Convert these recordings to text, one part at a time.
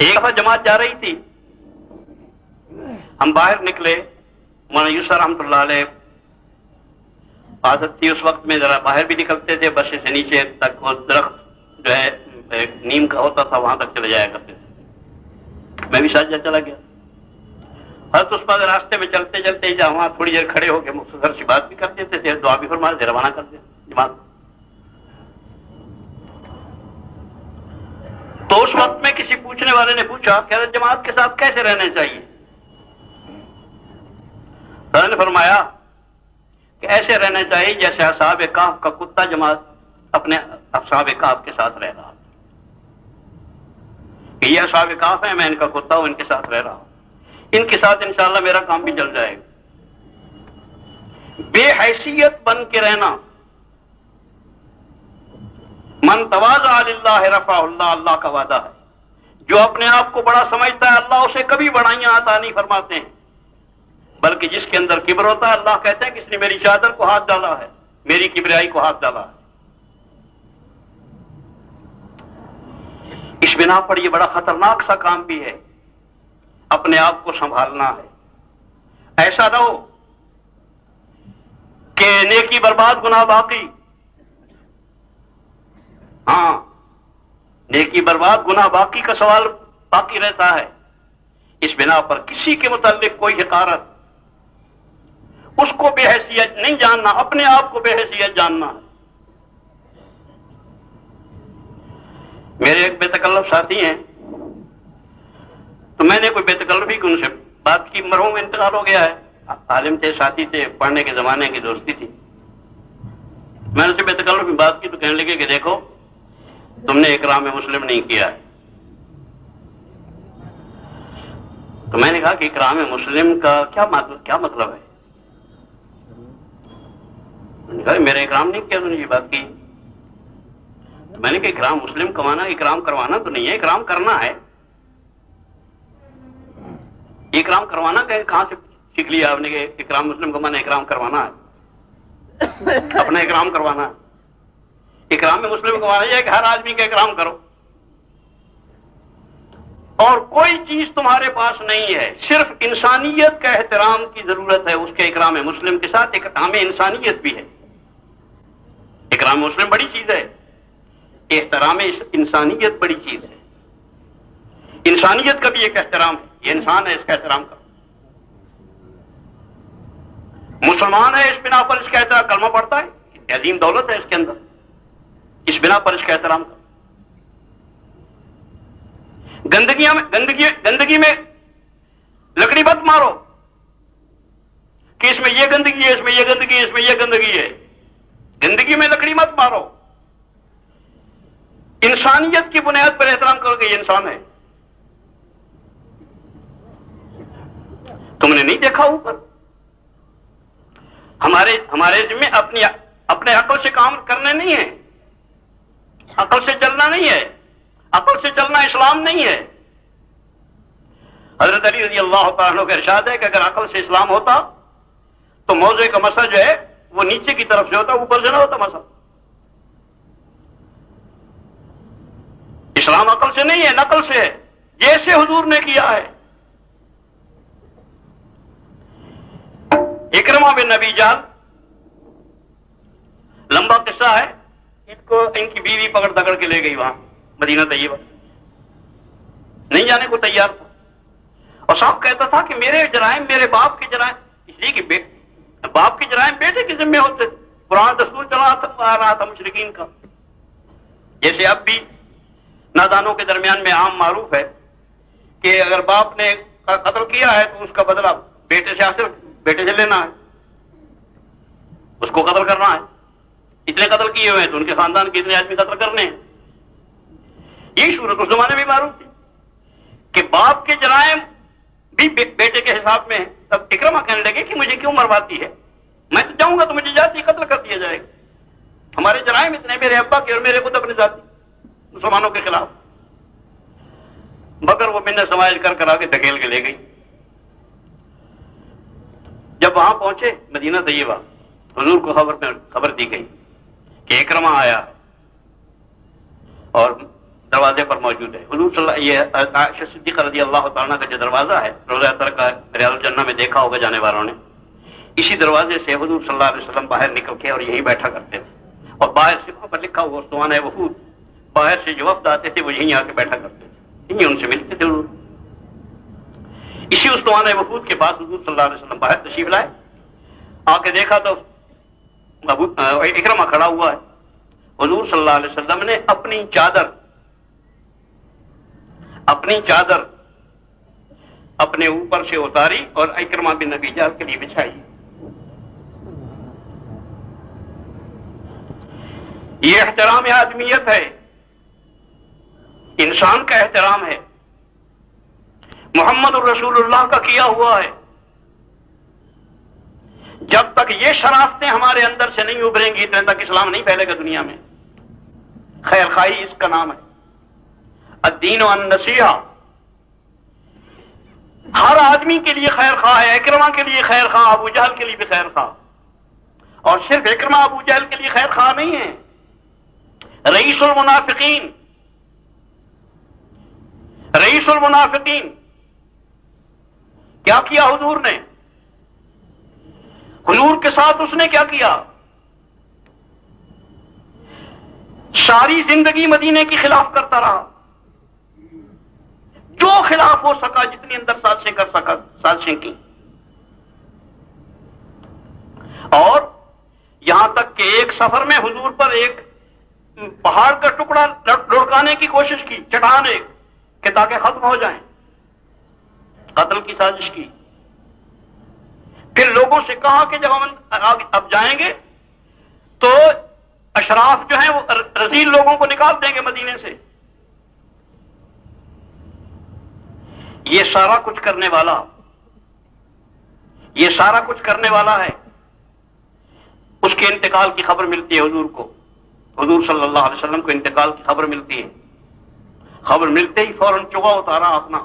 ایک دفعہ جماعت جا رہی تھی، ہم باہر نکلے، مولانا یوسف رحمۃ اللہ علیہ عادت تھی اس وقت میں ذرا باہر بھی نکلتے تھے، بس سے نیچے تک وہ درخت جو ہے ایک نیم کا ہوتا تھا وہاں تک چلے جایا کرتے تھے، میں بھی ساتھ چلا گیا۔ حضرت اس پر راستے میں چلتے چلتے جہاں وہاں تھوڑی دیر کھڑے ہو کے مختصر سی بات بھی کر دیتے تھے، دعا بھی فرما دے، روانہ کر دے جماعت۔ تو اس وقت میں کسی پوچھنے والے نے پوچھا کہ حضرت جماعت کے ساتھ کیسے رہنا چاہیے؟ حضرت نے فرمایا کہ ایسے رہنا چاہیے جیسے اصحاب کہف کا کتا جماعت اپنے اصحاب کہف کے ساتھ رہ رہا، کہ یہ اصحاب کہف ہیں، میں ان کا کتا ہوں، ان کے ساتھ رہ رہا ہوں، ان کے ساتھ انشاءاللہ میرا کام بھی چل جائے گا۔ بے حیثیت بن کے رہنا، من تواضع للہ رفعہ اللہ، اللہ کا وعدہ ہے، جو اپنے آپ کو بڑا سمجھتا ہے اللہ اسے کبھی بڑائیاں عطا نہیں فرماتے ہیں، بلکہ جس کے اندر کبر ہوتا ہے اللہ کہتے ہیں کہ اس نے میری چادر کو ہاتھ ڈالا ہے، میری کبریائی کو ہاتھ ڈالا ہے۔ اس بنا پر یہ بڑا خطرناک سا کام بھی ہے، اپنے آپ کو سنبھالنا ہے۔ ایسا نہ ہو کہ نیکی برباد گناہ باقی، ہاں نیکی برباد گناہ باقی کا سوال باقی رہتا ہے۔ اس بنا پر کسی کے متعلق کوئی حقارت، اس کو بے حیثیت نہیں جاننا، اپنے آپ کو بے حیثیت جاننا۔ میرے ایک بے تکلف ساتھی ہیں، تو میں نے کوئی بے تکلفی کی ان سے بات کی، مرحوم انتقال ہو گیا ہے، عالم تھے، ساتھی تھے، پڑھنے کے زمانے کی دوستی تھی۔ میں نے ان سے بے تکلفی بات کی تو کہنے لگے کہ دیکھو تم نے اکرام مسلم نہیں کیا ہے۔ تو میں نے کہا کہ اکرام مسلم کا کیا مطلب ہے؟ میں نے کہا میرے اکرام نہیں کیا، تو نے یہ بات کی۔ تو میں نے کہا اکرام مسلم کمانا اکرام کروانا تو نہیں ہے، اکرام کرنا ہے۔ اکرام کروانا کہاں سے سیکھ لیا آپ نے کہ اکرام مسلم کو مانا اکرام کروانا ہے، اپنا اکرام کروانا ہے۔ اکرام میں مسلم کو مانا یہ ہے کہ ہر آدمی کا اکرام کرو، اور کوئی چیز تمہارے پاس نہیں ہے، صرف انسانیت کا احترام کی ضرورت ہے اس کے اکرام مسلم کے ساتھ۔ اکرام انسانیت بھی ہے، اکرام مسلم بڑی چیز ہے، احترام انسانیت بڑی چیز ہے۔ انسانیت کا بھی ایک احترام ہے، یہ انسان ہے، اس کا احترام کرو۔ مسلمان ہے، اس بنا پر اس کا احترام، کلمہ پڑھتا ہے، عظیم دولت ہے اس کے اندر، اس بنا پر اس کا احترام کرو۔ گندگی میں لکڑی مت مارو کہ اس میں یہ گندگی ہے، اس میں یہ گندگی ہے، اس میں یہ گندگی ہے۔ گندگی میں لکڑی مت مارو، انسانیت کی بنیاد پر احترام کرو کہ یہ انسان ہے۔ تم نے نہیں دیکھا اوپر ہمارے ذمہ اپنے عقل سے کام کرنے نہیں ہے، عقل سے چلنا نہیں ہے، عقل سے چلنا اسلام نہیں ہے۔ حضرت علی رضی اللہ تعالیٰ عنہ کا ارشاد ہے کہ اگر عقل سے اسلام ہوتا تو موضوع کا مسئلہ جو ہے وہ نیچے کی طرف سے ہوتا، اوپر سے نہ ہوتا مسئلہ۔ اسلام عقل سے نہیں ہے، نقل سے ہے، جیسے حضور نے کیا ہے۔ اکرمہ بن نبی جال، لمبا قصہ ہے، ان کی بیوی پکڑ دکڑ کے لے گئی وہاں مدینہ طیبہ، نہیں جانے کو تیار تھا، اور صاحب کہتا تھا کہ میرے جرائم میرے باپ کے جرائم، اس لیے کہ باپ کے جرائم بیٹے کے ذمہ ہوتے۔ قرآن دستور چلا آ رہا تھا مشرکین کا، جیسے اب بھی نادانوں کے درمیان میں عام معروف ہے کہ اگر باپ نے قتل کیا ہے تو اس کا بدلہ بیٹے سے حاصل، بیٹے سے لینا ہے، اس کو قتل کرنا ہے۔ اتنے قتل کیے ہوئے ہیں تو ان کے خاندان کے اتنے آدمی قتل کرنے ہیں۔ یہی صورت اس زمانے میں معروف تھی کہ باپ کے جرائم بھی بیٹے کے حساب میں ہے۔ تب اکرمہ کہنے لگے کہ مجھے کیوں مرواتی ہے، میں تو جاؤں گا تو مجھے ذاتی قتل کر دیا جائے گا، ہمارے جرائم اتنے، میرے ابا کے اور میرے خود اپنے ذاتی مسلمانوں کے خلاف۔ مگر وہ منت سماج کر آگے دھکیل کے لے گئی۔ جب وہاں پہنچے مدینہ طیبہ، حضور کو خبر دی گئی کہ اکرمہ آیا اور دروازے پر موجود ہے. حضور صلی اللہ یہ عائشہ صدیقہ رضی اللہ تعالیٰ کا جو دروازہ ہے روضہ طہر کا ریاض الجنہ میں دیکھا ہوگا جانے والوں نے, اسی دروازے سے حضور صلی اللہ علیہ وسلم باہر نکل کے اور یہیں بیٹھا کرتے تھے, اور باہر سے وہاں پر لکھا ہوا اسطوانہ وفود, باہر سے جو وفد آتے تھے وہ یہیں آ کے بیٹھا کرتے تھے, یہیں ان سے ملتے تھے حضور. اسی اسطوانہ وفود کے پاس حضور صلی اللہ علیہ وسلم باہر تشریف لائے, آ کے دیکھا تو اکرمہ کھڑا ہوا ہے. حضور صلی اللہ علیہ وسلم نے اپنی چادر اپنے اوپر سے اتاری اور اکرمہ بن ابی جہل کے لیے بچھائی. یہ احترام آدمیت ہے, انسان کا احترام ہے, محمد الرسول اللہ کا کیا ہوا ہے. جب تک یہ شرافتیں ہمارے اندر سے نہیں ابھریں گی اتنے تک اسلام نہیں پھیلے گا دنیا میں. خیر خواہی اس کا نام ہے, الدین والنصیحہ. ہر آدمی کے لیے خیر خواہ ہے, اکرمہ کے لیے خیر خواہ, ابو جہل کے لیے بھی خیر خواہ. اور صرف اکرمہ ابو جہل کے لیے خیر خواہ نہیں ہے, رئیس المنافقین کیا کیا حضور نے؟ حضور کے ساتھ اس نے کیا کیا؟ ساری زندگی مدینے کی خلاف کرتا رہا, جو خلاف ہو سکا, جتنی اندر سازشیں کر سکا سازشیں کی. اور یہاں تک کہ ایک سفر میں حضور پر ایک پہاڑ کا ٹکڑا لڑکانے کی کوشش کی, چٹان ایک, کہ تاکہ ختم ہو جائیں, قتل کی سازش کی. پھر لوگوں سے کہا کہ جب ہم اب جائیں گے تو اشراف جو ہیں وہ رذیل لوگوں کو نکال دیں گے مدینے سے. یہ سارا کچھ کرنے والا ہے. اس کے انتقال کی خبر ملتی ہے حضور کو, حضور صلی اللہ علیہ وسلم کو انتقال کی خبر ملتی ہے. خبر ملتے ہی فوراً چوغا اتارا اپنا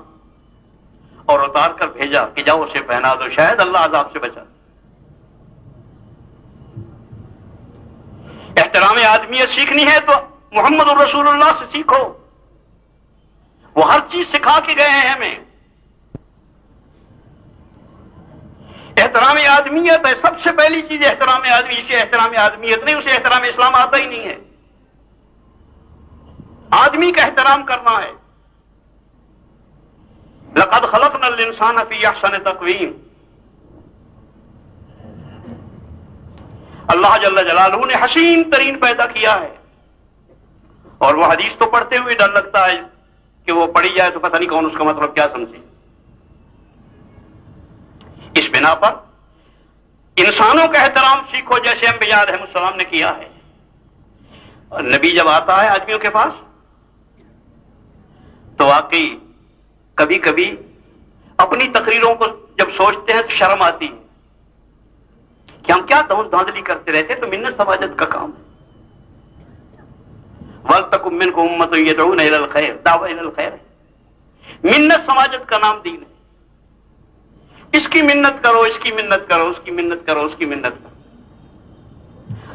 اور اتار کر بھیجا کہ جاؤ اسے پہنا دو, شاید اللہ عذاب سے بچا. احترام آدمیت سیکھنی ہے تو محمد الرسول اللہ سے سیکھو, وہ ہر چیز سکھا کے گئے ہیں ہمیں. احترام آدمیت ہے سب سے پہلی چیز, احترام آدمی. اسے احترام آدمیت نہیں, اسے احترام اسلام آتا ہی نہیں ہے. آدمی کا احترام کرنا ہے. لقد خلقنا الانسان فی احسن تقویم. اللہ جل جلالہ نے حسین ترین پیدا کیا ہے, اور وہ حدیث تو پڑھتے ہوئے ڈر لگتا ہے کہ وہ پڑھی جائے تو پتہ نہیں کون اس کا مطلب کیا سمجھے. اس بنا پر انسانوں کا احترام سیکھو جیسے انبیاء علیہ السلام نے کیا ہے. اور نبی جب آتا ہے آدمیوں کے پاس تو واقعی کبھی کبھی اپنی تقریروں کو جب سوچتے ہیں تو شرم آتی ہے کہ ہم کیا دھاندلی کرتے رہتے, تو منت سماجت کا کام ہے. وَلْتَكُن مِّنكُمْ أُمَّةٌ يَدْعُونَ إِلَى الْخَيْرِ, دعویٰ إِلَى الْخَيْرِ ہے. منت سماجت کا نام دین ہے. اس کی منت کرو, اس کی منت کرو, اس کی منت کرو, اس کی منت کرو.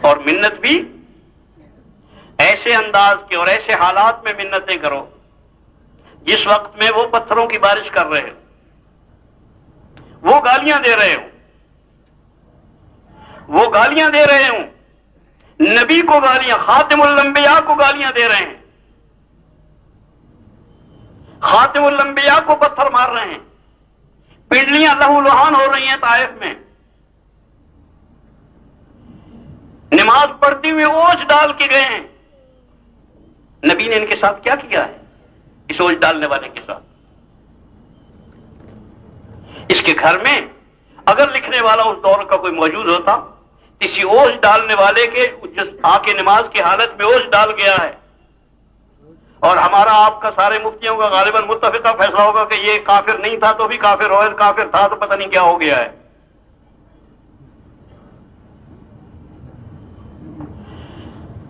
اور منت بھی ایسے انداز کے اور ایسے حالات میں منتیں کرو جس وقت میں وہ پتھروں کی بارش کر رہے ہو, وہ گالیاں دے رہے ہوں, نبی کو گالیاں, خاتم الانبیاء کو گالیاں دے رہے ہیں, خاتم الانبیاء کو پتھر مار رہے ہیں, پنڈلیاں لہو لہان ہو رہی ہیں طائف میں. نماز پڑھتے ہوئے اوجھ ڈال کے گئے ہیں. نبی نے ان کے ساتھ کیا کیا ہے, اس اوجھ ڈالنے والے کے ساتھ؟ اس کے گھر میں اگر لکھنے والا اس دور کا کوئی موجود ہوتا, کسی اوجھ ڈالنے والے کے جس آ کے نماز کی حالت میں اوجھ ڈال گیا ہے, اور ہمارا آپ کا سارے مفتیوں کا غالباً متفقہ فیصلہ ہوگا کہ یہ کافر نہیں تھا تو بھی کافر ہو, کافر تھا تو پتہ نہیں کیا ہو گیا ہے.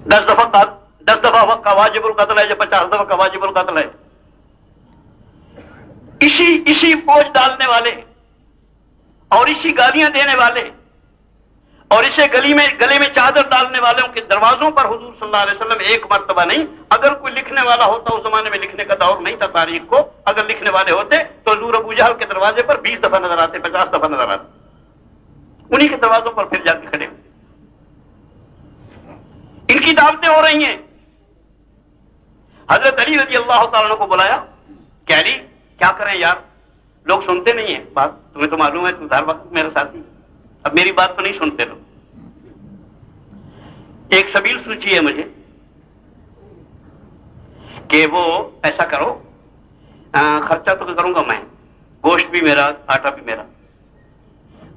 دس دفعہ کا واجب القتل ہے, جو 50 دفعہ کا واجب القتل ہے. اسی پوچھ ڈالنے والے اور اسی گالیاں دینے والے اور اسے گلے میں چادر ڈالنے والوں کے دروازوں پر حضور صلی اللہ علیہ وسلم ایک مرتبہ نہیں، اگر کوئی لکھنے والا ہوتا، اس زمانے میں لکھنے کا دور نہیں تھا تاریخ کو، اگر لکھنے والے ہوتے تو حضور ابو جہل کے دروازے پر 20 دفعہ نظر آتے، 50 دفعہ نظر آتے، انہی کے دروازوں پر پھر جا کے کھڑے ہوتے۔ ان کی دعوتیں ہو رہی ہیں۔ حضرت علی رضی اللہ تعالیٰ عنہ کو بلایا کہ علی کیا کریں یار، لوگ سنتے نہیں ہیں بات، تمہیں تو معلوم ہے، تم ہر وقت میرے ساتھی، اب میری بات تو نہیں سنتے لوگ، ایک سبیل سوچی ہے مجھے کہ وہ ایسا کرو، خرچہ تو کروں گا میں، گوشت بھی میرا، آٹا بھی میرا،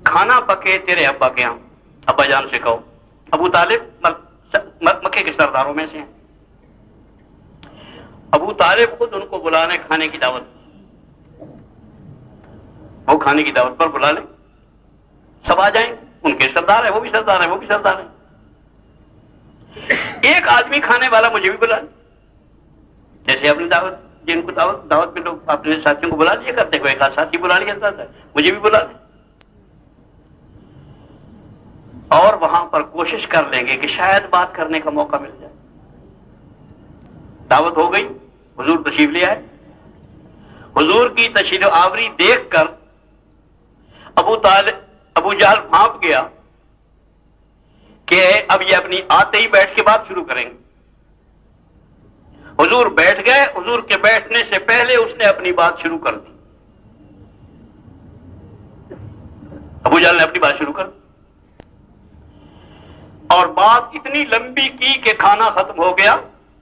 کھانا پکے تیرے ابا کے یہاں، ابا جان سے کہو، ابو طالب مکے کے سرداروں میں سے ہیں، ابو طالب خود ان کو بلا لیں کھانے کی دعوت، وہ کھانے کی دعوت پر بلا لیں، سب آ جائیں، ان کے سردار ہیں، وہ بھی سردار ہیں، وہ بھی سردار ہیں، ایک آدمی کھانے والا مجھے بھی بلا لیں، جیسے اپنی دعوت، جن کو دعوت میں لوگ اپنے ساتھیوں کو بلا لیا کرتے، کوئی ایک آدھ ساتھی بلا لیا جاتا ہے، مجھے بھی بلا لیں، اور وہاں پر کوشش کر لیں گے کہ شاید بات کرنے کا موقع مل جائے۔ دعوت ہو گئی، حضور تشریف لے آئے، حضور کی تشریف آوری دیکھ کر ابو جہل بھانپ گیا کہ اب یہ اپنی آتے ہی بیٹھ کے بات شروع کریں گے۔ حضور بیٹھ گئے، حضور کے بیٹھنے سے پہلے اس نے اپنی بات شروع کر دی، ابو جہل نے اپنی بات شروع کر دی اور بات اتنی لمبی کی کہ کھانا ختم ہو گیا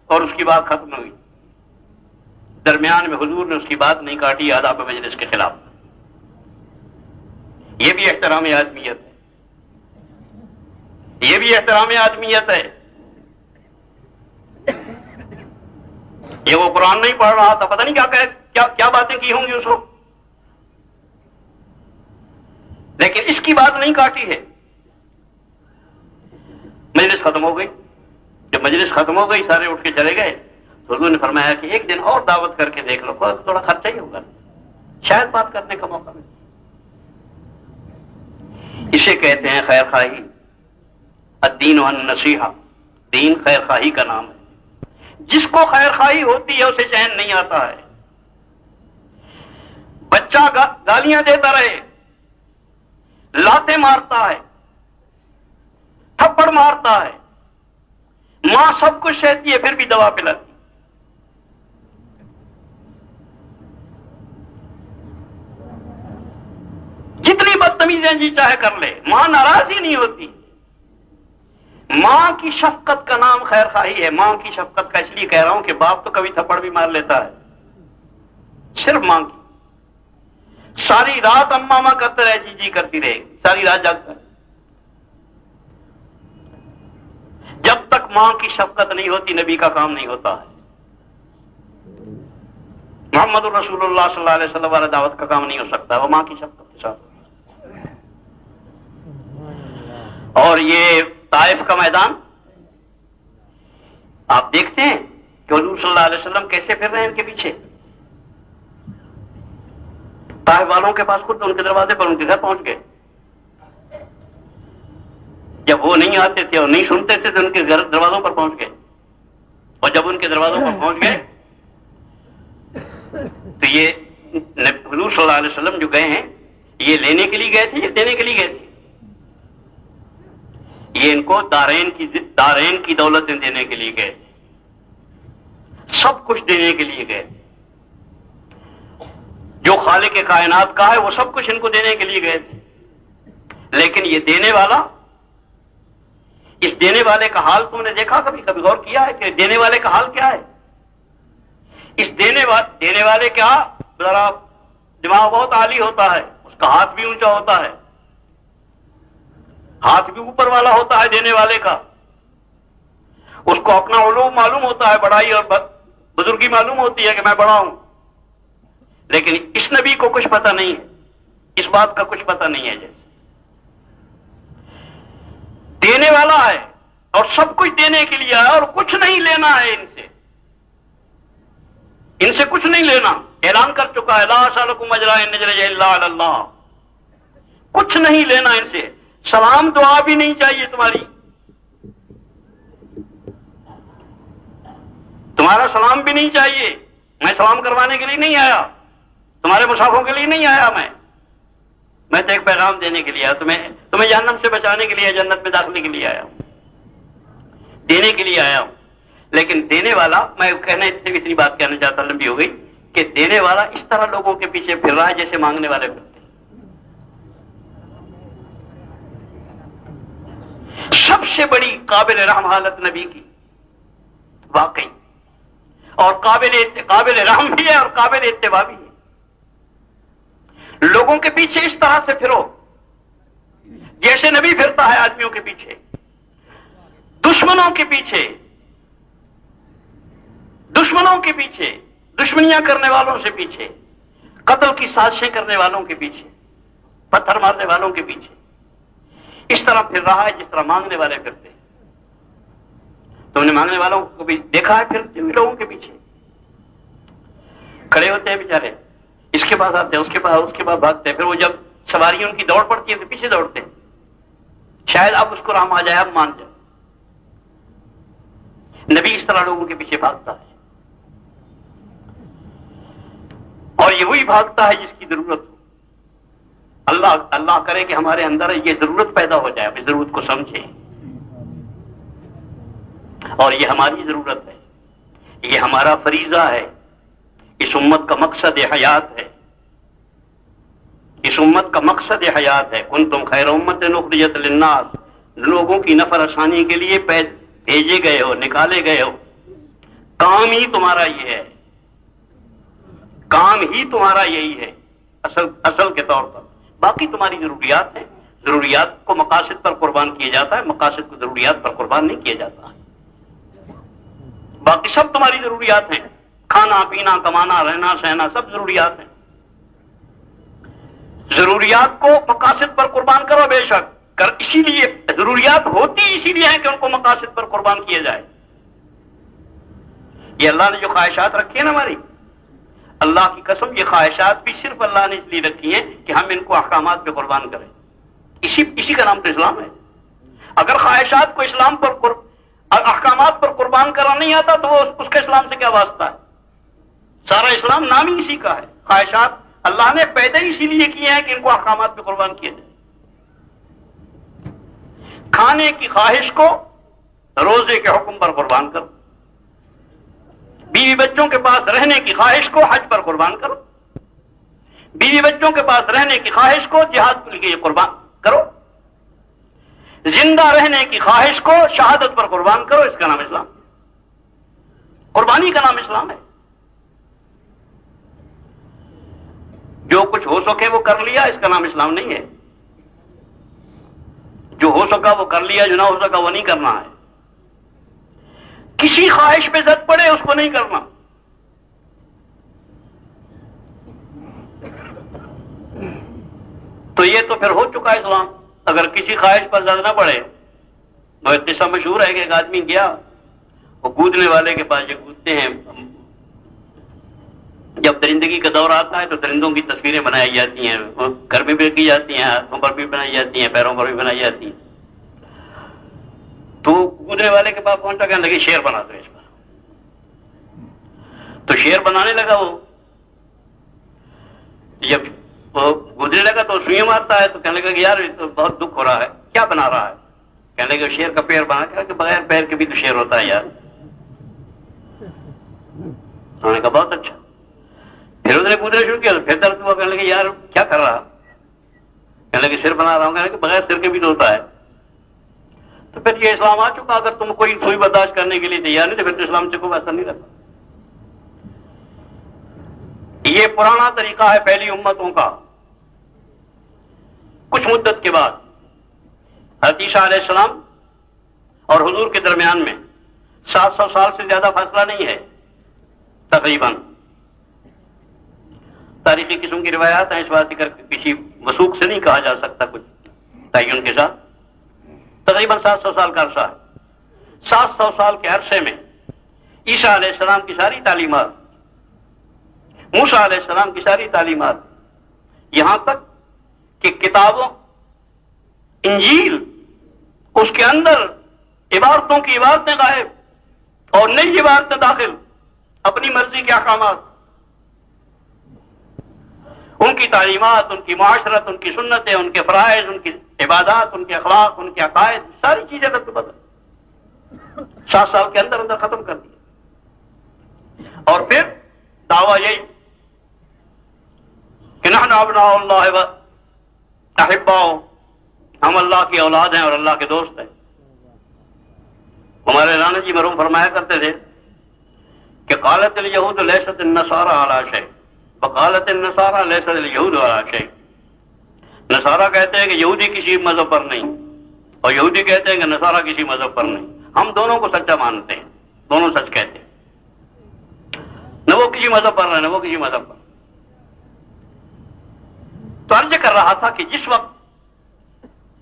اور اس کی بات ختم ہوئی، درمیان میں حضور نے اس کی بات نہیں کاٹی آداب مجلس کے خلاف۔ یہ بھی احترام آدمیت ہے، یہ بھی احترام آدمیت ہے۔ یہ وہ قرآن نہیں پڑھ رہا تھا، پتہ نہیں کیا باتیں کی ہوں گی اس وقت، لیکن اس کی بات نہیں کاٹی ہے۔ مجلس ختم ہو گئی، جب مجلس ختم ہو گئی سارے اٹھ کے چلے گئے تو حضور نے فرمایا کہ ایک دن اور دعوت کر کے دیکھ لو، تھوڑا خرچہ ہی ہوگا، شاید بات کرنے کا موقع ملے۔ اسے کہتے ہیں خیر خواہی، الدین والنصیحہ، دین خیر خواہی کا نام ہے۔ جس کو خیر خواہی ہوتی ہے اسے چین نہیں آتا ہے۔ بچہ گالیاں دیتا رہے، لاتے مارتا ہے، تھپڑ مارتا ہے، ماں سب کچھ سہتی ہے پھر بھی دوا پلاتی، جتنی بدتمیزیں جی چاہے کر لے، ماں ناراض ہی نہیں ہوتی۔ ماں کی شفقت کا نام خیر خواہی ہے۔ ماں کی شفقت کا اس لیے کہہ رہا ہوں کہ باپ تو کبھی تھپڑ بھی مار لیتا ہے، صرف ماں کی، ساری رات اماں ماں کرتے رہے، جی جی کرتی رہے، ساری رات جاگتا ہے۔ جب تک ماں کی شفقت نہیں ہوتی نبی کا کام نہیں ہوتا ہے۔ محمد الرسول اللہ صلی اللہ علیہ وسلم والا دعوت کا کام نہیں ہو سکتا، وہ ماں کی شفقت کے ساتھ۔ اور یہ طائف کا میدان آپ دیکھتے ہیں کہ حضور صلی اللہ علیہ وسلم کیسے پھر رہے ہیں ان کے پیچھے، طائف والوں کے پاس خود ان کے دروازے پر ان کے گھر پہنچ گئے، جب وہ نہیں آتے تھے اور نہیں سنتے تھے تو ان کے گھر دروازوں پر پہنچ گئے، اور جب ان کے دروازوں پر پہنچ گئے تو یہ حضور صلی اللہ علیہ وسلم جو گئے ہیں یہ لینے کے لیے گئے تھے یا دینے کے لیے گئے تھے؟ یہ ان کو دارین کی دولتیں دینے کے لیے گئے تھے، سب کچھ دینے کے لیے گئے، جو خالق کائنات کا ہے وہ سب کچھ ان کو دینے کے لیے گئے تھے۔ لیکن یہ دینے والا، اس دینے والے کا حال تم نے دیکھا، کبھی غور کیا ہے کہ دینے والے کا حال کیا ہے؟ اس دینے والے کا ذرا دماغ بہت عالی ہوتا ہے، اس کا ہاتھ بھی اونچا ہوتا ہے، ہاتھ بھی اوپر والا ہوتا ہے دینے والے کا، اس کو اپنا علوم معلوم ہوتا ہے، بڑائی اور بزرگی معلوم ہوتی ہے کہ میں بڑا ہوں، لیکن اس نبی کو کچھ پتہ نہیں ہے، اس بات کا کچھ پتہ نہیں ہے، جیسے دینے والا ہے اور سب کچھ دینے کے لیے ہے اور کچھ نہیں لینا ہے ان سے کچھ نہیں لینا، اعلان کر چکا ہے لا اسألکم اجرا ان اجریہ الا علی اللہ، کچھ نہیں لینا ان سے، سلام دعا بھی نہیں چاہیے تمہاری، تمہارا سلام بھی نہیں چاہیے. میں سلام کروانے کے لیے نہیں آیا، تمہارے مسافروں کے لیے نہیں آیا، میں تو ایک پیغام دینے کے لیے آیا، تمہیں جہنم سے بچانے کے لیے، جنت میں داخلے کے لیے آیا ہوں، دینے کے لیے آیا ہوں. لیکن دینے والا، میں کہنے سے اتنی بات کہنا چاہتا، لمبی ہو گئی، کہ دینے والا اس طرح لوگوں کے پیچھے پھر رہا ہے جیسے مانگنے والے پھرتے. سب سے بڑی قابل رحم حالت نبی کی واقعی، اور قابل رحم بھی ہے اور قابل اتباع بھی ہے. لوگوں کے پیچھے اس طرح سے پھرو جیسے نبی پھرتا ہے آدمیوں کے پیچھے، دشمنوں کے پیچھے، دشمنیاں کرنے والوں سے پیچھے، قتل کی سازشیں کرنے والوں کے پیچھے، پتھر مارنے والوں کے پیچھے اس طرح پھر رہا ہے جس طرح مانگنے والے پھرتے. تم نے مانگنے والوں کو بھی دیکھا ہے پھرتے ہوئے لوگوں کے پیچھے کھڑے ہوتے ہیں بیچارے، اس کے پاس آتے ہیں، اس کے پاس بھاگتے ہیں، پھر وہ جب سواری ان کی دوڑ پڑتی ہے تو پیچھے دوڑتے ہیں، شاید اب اس کو رام آ جائے، اب مان جائے. نبی اس طرح لوگوں کے پیچھے بھاگتا ہے، اور یہ وہی بھاگتا ہے جس کی ضرورت ہو. اللہ کرے کہ ہمارے اندر یہ ضرورت پیدا ہو جائے، اپنی ضرورت کو سمجھیں، اور یہ ہماری ضرورت ہے، یہ ہمارا فریضہ ہے، اس امت کا مقصد حیات ہے، اس امت کا مقصد حیات ہے. کنتم خیر امت اخرجت للناس، لوگوں کی نفع رسانی کے لیے بھیجے گئے ہو، نکالے گئے ہو. کام ہی تمہارا یہ ہے، کام ہی تمہارا یہی ہے اصل کے طور پر. باقی تمہاری ضروریات ہیں، ضروریات کو مقاصد پر قربان کیا جاتا ہے، مقاصد کو ضروریات پر قربان نہیں کیا جاتا. باقی سب تمہاری ضروریات ہیں، کھانا پینا کمانا رہنا سہنا سب ضروریات ہیں. ضروریات کو مقاصد پر قربان کرو بے شک، اسی لیے ضروریات ہوتی اسی لیے ہیں کہ ان کو مقاصد پر قربان کیا جائے. یہ اللہ نے جو خواہشات رکھی ہیں نا ہماری، اللہ کی قسم یہ خواہشات بھی صرف اللہ نے اس لیے رکھی ہیں کہ ہم ان کو احکامات پہ قربان کریں. اسی کا نام تو اسلام ہے. اگر خواہشات کو اسلام پر احکامات پر قربان کرنا نہیں آتا تو اس کا اسلام سے کیا واسطہ ہے؟ سارا اسلام نام ہی اسی کا ہے. خواہشات اللہ نے پیدا اسی لیے کیے ہیں کہ ان کو احکامات پہ قربان کیا جائے. کھانے کی خواہش کو روزے کے حکم پر قربان کرو، بیوی بچوں کے پاس رہنے کی خواہش کو حج پر قربان کرو، بیوی بچوں کے پاس رہنے کی خواہش کو جہاد کے لیے قربان کرو، زندہ رہنے کی خواہش کو شہادت پر قربان کرو. اس کا نام اسلام، قربانی کا نام اسلام ہے. جو کچھ ہو سکے وہ کر لیا، اس کا نام اسلام نہیں ہے. جو ہو سکا وہ کر لیا، جو نہ ہو سکا وہ نہیں کرنا ہے. کسی خواہش پہ زد پڑے اس کو نہیں کرنا. تو یہ تو پھر ہو چکا اسلام. اگر کسی خواہش پر زد نہ پڑے، تو قصہ مشہور ہے کہ ایک آدمی گیا، وہ کودنے والے کے پاس جو کودتے ہیں، جب درندگی کا دور آتا ہے تو درندوں کی تصویریں بنائی جاتی ہیں، وہ گھر میں بھی کی جاتی ہیں، ہاتھوں پر بھی بنائی جاتی ہیں، پیروں پر بھی بنائی جاتی ہیں. تو کودنے والے کے پاس پہنچا، کہنے لگے شیر بنا دو اس پر. تو شیر بنانے لگا. وہ جب وہ گزرنے لگا تو سوئی مارتا ہے، تو کہنے لگا کہ یار تو بہت دکھ ہو رہا ہے، کیا بنا رہا ہے؟ کہنے لگا شیر کا پیر بنا. کہ بغیر پیر کے بھی تو شیر ہوتا ہے یار. انہوں نے کہا بہت اچھا. پھر اس نے پوچھنا شروع کیا تو پھر درد ہوا. کہنے لگے یار کیا کر رہا؟ کہنے لگے سر بنا رہا ہوں. کہنے لگے بغیر سر کے بھی تو ہوتا ہے. تو پھر یہ اسلام آ چکا. اگر تم کوئی سوئی برداشت کرنے کے لیے تیار نہیں تو پھر تو اسلام سے کوئی اثر نہیں رہتا. یہ پرانا طریقہ ہے پہلی امتوں کا. کچھ مدت کے بعد حضرت عیسیٰ علیہ السلام اور حضور کے درمیان میں 700 سال سے زیادہ فاصلہ نہیں ہے تقریباً. تاریخی قسم کی روایات ہیں، اس بات کر کسی وثوق سے نہیں کہا جا سکتا کچھ تعین کے ساتھ. تقریباً 700 سال کا عرصہ ہے. 700 سال کے عرصے میں عیسیٰ علیہ السلام کی ساری تعلیمات، موسیٰ علیہ السلام کی ساری تعلیمات، یہاں تک کہ کتابوں انجیل اس کے اندر عبارتوں کی عبارتیں غائب اور نئی عبارتیں داخل، اپنی مرضی کے احکامات، ان کی تعلیمات، ان کی معاشرت، ان کی سنتیں، ان کے فرائض، ان کی عبادات، ان کے اخلاق، ان کے عقائد، ساری چیزیں رد بدل 7 سال کے اندر ختم کر دی۔ اور پھر دعویٰ یہی کہ نحن ابناء اللہ و احباؤ، ہم اللہ کی اولاد ہیں اور اللہ کے دوست ہیں۔ ہمارے رانا جی مرحوم فرمایا کرتے تھے کہ قالت الیہود لیست النصارى علی شیء وقالت النصارى لیست الیہود علی شیء۔ نصارہ کہتے ہیں کہ یہودی کسی مذہب پر نہیں، اور یہودی کہتے ہیں کہ نصارہ کسی مذہب پر نہیں۔ ہم دونوں کو سچا مانتے ہیں، دونوں سچ کہتے ہیں، نہ وہ کسی مذہب پر ہے نہ وہ کسی مذہب پر۔ تو عرض کر رہا تھا کہ جس وقت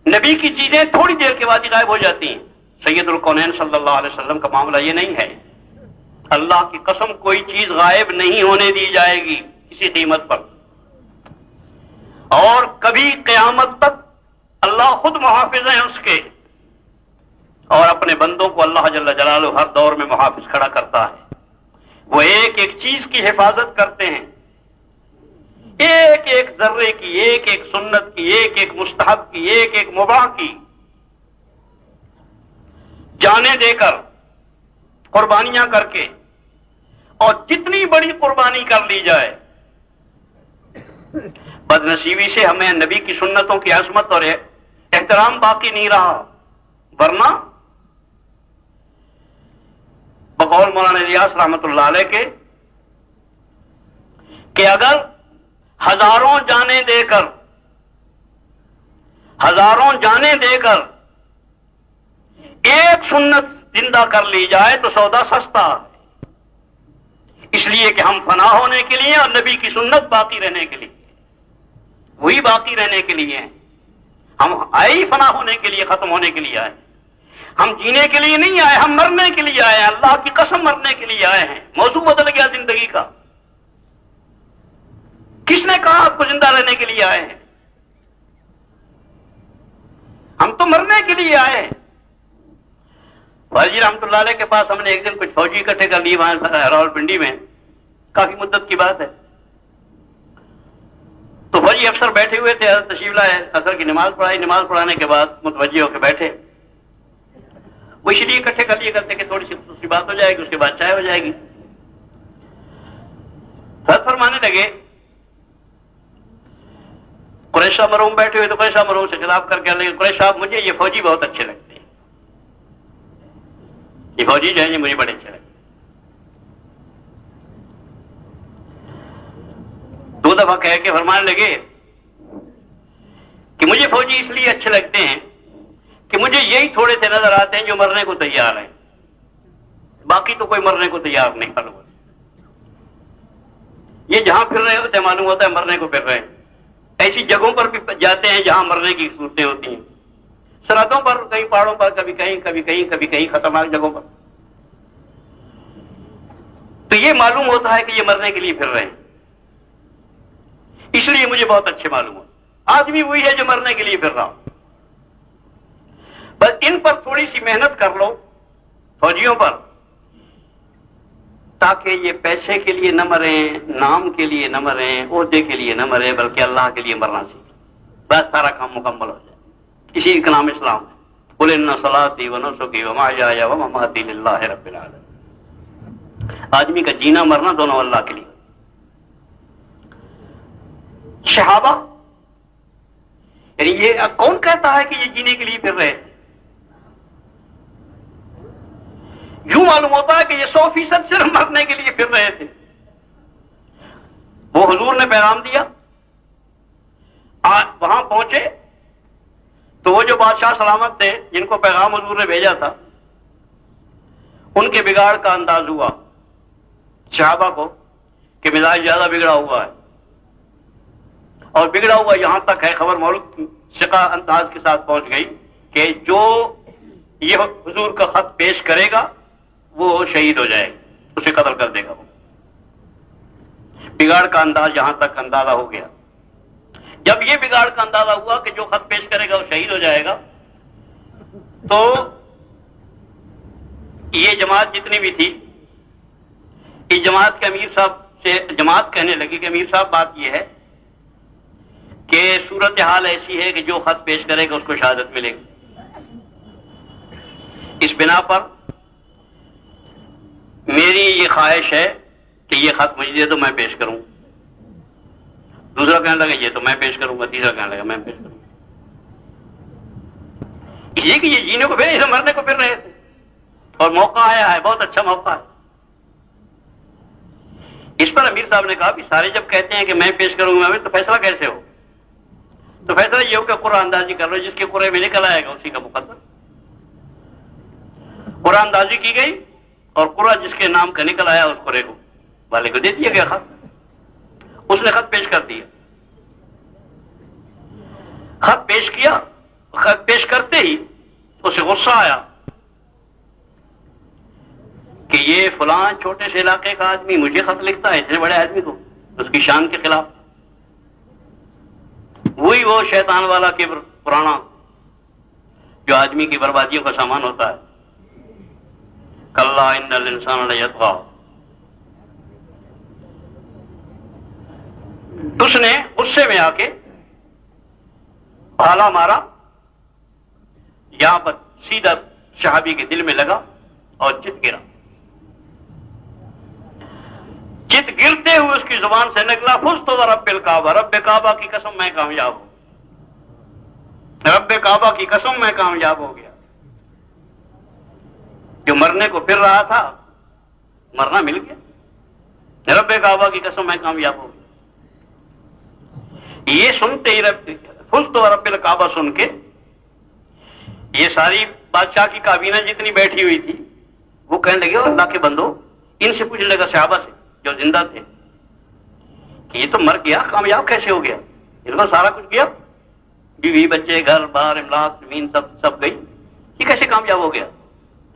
نبی کی چیزیں تھوڑی دیر کے بعد ہی غائب ہو جاتی ہیں، سید الکونین صلی اللہ علیہ وسلم کا معاملہ یہ نہیں ہے۔ اللہ کی قسم کوئی چیز غائب نہیں ہونے دی جائے گی کسی قیمت پر، اور کبھی قیامت تک اللہ خود محافظ ہیں اس کے، اور اپنے بندوں کو اللہ جل جلالہ ہر دور میں محافظ کھڑا کرتا ہے۔ وہ ایک ایک چیز کی حفاظت کرتے ہیں، ایک ایک ذرے کی، ایک ایک سنت کی، ایک ایک مستحب کی، ایک ایک مباح کی، جانیں دے کر، قربانیاں کر کے، اور جتنی بڑی قربانی کر لی جائے، بد نصیبی سے ہمیں نبی کی سنتوں کی عظمت اور احترام باقی نہیں رہا، ورنہ بقول مولانا الیاس رحمت اللہ علیہ کے کہ اگر ہزاروں جانیں دے کر ایک سنت زندہ کر لی جائے تو سودا سستا ہے، اس لیے کہ ہم فنا ہونے کے لیے اور نبی کی سنت باقی رہنے کے لیے، وہی باقی رہنے کے لیے ہیں۔ ہم آئے ہی فنا ہونے کے لیے، ختم ہونے کے لیے آئے، ہم جینے کے لیے نہیں آئے، ہم مرنے کے لیے آئے ہیں، اللہ کی قسم مرنے کے لیے آئے ہیں۔ موضوع بدل گیا زندگی کا۔ کس نے کہا آپ کو زندہ رہنے کے لیے آئے ہیں؟ ہم تو مرنے کے لیے آئے ہیں۔ واجی رحمت اللہ علیہ کے پاس ہم نے ایک دن کچھ فوجی اکٹھے کر لیے وہاں راولپنڈی میں، کافی مدت کی بات ہے۔ تو فوجی افسر بیٹھے ہوئے تھے، حضرت تشریف لائے، اثر کی نماز پڑھائی، نماز پڑھانے کے بعد متوجہ ہو کے بیٹھے، وہ اس لیے اکٹھے کر لیے کرتے کہ تھوڑی سی دوسری بات ہو جائے گی، اس کے بعد چائے ہو جائے گی۔ حضرت فرمانے لگے، قریش صاحب مرحوم بیٹھے ہوئے تو قریش صاحب مرحوم سے خطاب کر کے لگے، قریش صاحب مجھے یہ فوجی بہت اچھے لگتے ہیں، یہ فوجی جو ہے یہ مجھے بڑے اچھے لگتے ہیں۔ 2 دفعہ کہہ کے فرمانے لگے کہ مجھے فوجی اس لیے اچھے لگتے ہیں کہ مجھے یہی تھوڑے سے نظر آتے ہیں جو مرنے کو تیار ہیں، باقی تو کوئی مرنے کو تیار نہیں۔ یہ جہاں پھر رہے ہوتے معلوم ہوتا ہے مرنے کو پھر رہے ہیں، ایسی جگہوں پر بھی جاتے ہیں جہاں مرنے کی صورتیں ہوتی ہیں، سرحدوں پر، کہیں پہاڑوں پر، کبھی کہیں کبھی کہیں کبھی کہیں خطرناک جگہوں پر، تو یہ معلوم ہوتا ہے کہ یہ مرنے کے لیے پھر رہے ہیں، اس لیے مجھے بہت اچھے معلوم ہوتا۔ آدمی وہی ہے جو مرنے کے لیے پھر رہا، بس ان پر تھوڑی سی محنت کر لو، فوجیوں پر، تاکہ یہ پیسے کے لیے نہ مریں، نام کے لیے نہ مریں، عہدے کے لیے نہ مریں، بلکہ اللہ کے لیے مرنا سیکھیں، بس سارا کام مکمل ہو جائے۔ اسی کا نام اسلام ہے۔ قل ان صلاتی ونسکی ومحیای ومماتی للہ رب العالمین۔ آدمی کا جینا مرنا دونوں اللہ کے لیے۔ صحابہ یعنی یہ کون کہتا ہے کہ یہ جینے کے لیے پھر رہے؟ یوں معلوم ہوتا ہے کہ یہ 100% صرف مرنے کے لیے پھر رہے تھے۔ وہ حضور نے پیغام دیا، وہاں پہنچے تو وہ جو بادشاہ سلامت تھے جن کو پیغام حضور نے بھیجا تھا، ان کے بگاڑ کا انداز ہوا صحابہ کو کہ مزاج زیادہ بگڑا ہوا ہے، اور بگڑا ہوا یہاں تک ہے، خبر مولود ثقہ انداز کے ساتھ پہنچ گئی کہ جو یہ حضور کا خط پیش کرے گا وہ شہید ہو جائے گا، اسے قتل کر دے گا۔ وہ بگاڑ کا انداز یہاں تک اندازہ ہو گیا۔ جب یہ بگاڑ کا اندازہ ہوا کہ جو خط پیش کرے گا وہ شہید ہو جائے گا، تو یہ جماعت جتنی بھی تھی، اس جماعت کے امیر صاحب سے جماعت کہنے لگی کہ امیر صاحب بات یہ ہے کہ صورتحال ایسی ہے کہ جو خط پیش کرے گا اس کو شہادت ملے گی، اس بنا پر میری یہ خواہش ہے کہ یہ خط مجھے دے تو میں پیش کروں۔ دوسرا کہنے لگا یہ تو میں پیش کروں گا، تیسرا کہنے لگا میں پیش کروں گا۔ یہ کہ یہ جینے کو پھر اسے مرنے کو پھر رہے تھے اور موقع آیا ہے، بہت اچھا موقع ہے۔ اس پر امیر صاحب نے کہا کہ سارے جب کہتے ہیں کہ میں پیش کروں گا تو فیصلہ کیسے ہو؟ تو فیصلہ یہ ہو کہ قرآن اندازی کر لو، جس کے قرآن میں نکل آئے گا اسی کا مقدر۔ قرآن اندازی کی گئی اور قرآن جس کے نام کا نکل آیا اس قرآن کو والے کو دے دیا گیا خط، اس نے خط پیش کر دیا۔ خط پیش کیا، خط پیش کرتے ہی اسے غصہ آیا کہ یہ فلاں چھوٹے سے علاقے کا آدمی مجھے خط لکھتا ہے، اتنے بڑے آدمی کو، اس کی شان کے خلاف۔ وہی وہ شیطان والا کبر پرانا جو آدمی کی بربادیوں کا سامان ہوتا ہے۔ کلا ان الانسان لیطغی، اس نے غصے میں آ کے بھالا مارا، یہاں پر سیدھا صحابی کے دل میں لگا اور چت گرا۔ چت گرتے ہوئے اس کی زبان سے نکلا فزت ورب الکعبہ، رب کعبہ کی قسم میں کامیاب ہوں، رب کعبہ کی قسم میں کامیاب ہو گیا۔ جو مرنے کو پھر رہا تھا مرنا مل گیا، رب کعبہ کی قسم میں کامیاب ہو گیا۔ یہ سنتے ہی فزت ورب الکعبہ سن کے یہ ساری بادشاہ کی کابینہ جتنی بیٹھی ہوئی تھی وہ کہنے لگے اللہ کے بندو، ان سے پوچھنے لگا صحابہ سے جو زندہ تھے کہ یہ تو مر گیا، کامیاب کیسے ہو گیا؟ اس کو سارا کچھ گیا، بیوی بچے گھر بار املاک زمین سب گئی، یہ کیسے کامیاب ہو گیا؟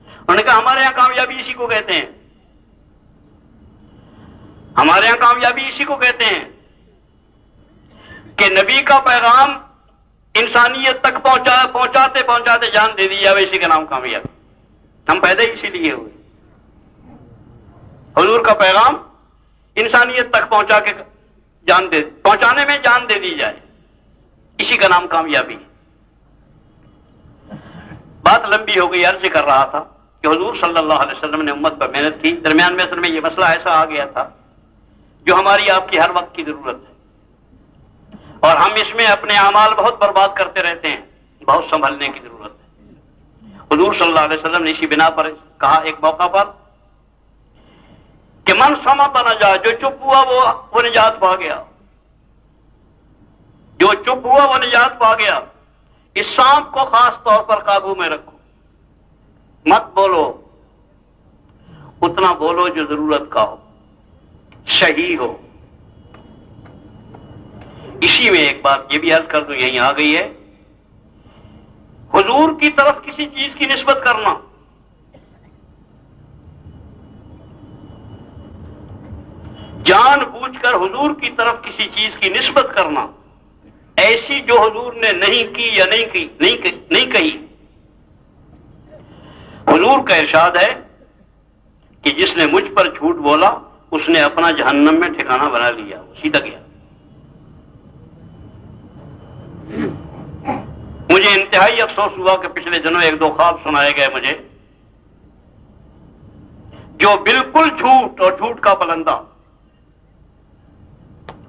انہوں نے کہا ہمارے یہاں کامیابی اسی کو کہتے ہیں، ہمارے یہاں کامیابی اسی کو کہتے ہیں کہ نبی کا پیغام انسانیت تک پہنچاتے پہنچاتے جان دے دی جائے، اسی کا نام کامیابی۔ ہم پیدا ہی اسی لیے ہوئے، حضور کا پیغام انسانیت تک پہنچانے میں جان دے دی جائے، اسی کا نام کامیابی۔ بات لمبی ہو گئی، عرض کر رہا تھا کہ حضور صلی اللہ علیہ وسلم نے امت پر محنت کی، درمیان میں اصل میں یہ مسئلہ ایسا آ گیا تھا جو ہماری آپ کی ہر وقت کی ضرورت ہے، اور ہم اس میں اپنے اعمال بہت برباد کرتے رہتے ہیں، بہت سنبھلنے کی ضرورت ہے۔ حضور صلی اللہ علیہ وسلم نے اسی بنا پر کہا ایک موقع پر کہ من صمت نجا، جو چپ ہوا وہ نجات پا گیا، جو چپ ہوا وہ نجات پا گیا۔ اس سانپ کو خاص طور پر قابو میں رکھو، مت بولو، اتنا بولو جو ضرورت کا ہو، صحیح ہو۔ اسی میں ایک بات یہ بھی عرض کر دوں، یہیں آ گئی ہے، حضور کی طرف کسی چیز کی نسبت کرنا، جان بوجھ کر حضور کی طرف کسی چیز کی نسبت کرنا ایسی جو حضور نے نہیں کی یا نہیں کہی۔ حضور کا ارشاد ہے کہ جس نے مجھ پر جھوٹ بولا اس نے اپنا جہنم میں ٹھکانہ بنا لیا، وہ سیدھا گیا۔ مجھے انتہائی افسوس ہوا کہ پچھلے دنوں ایک دو خواب سنائے گئے مجھے جو بالکل جھوٹ اور جھوٹ کا پلندہ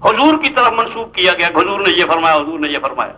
حضور کی طرف منسوب کیا گیا، حضور نے یہ فرمایا، حضور نے یہ فرمایا۔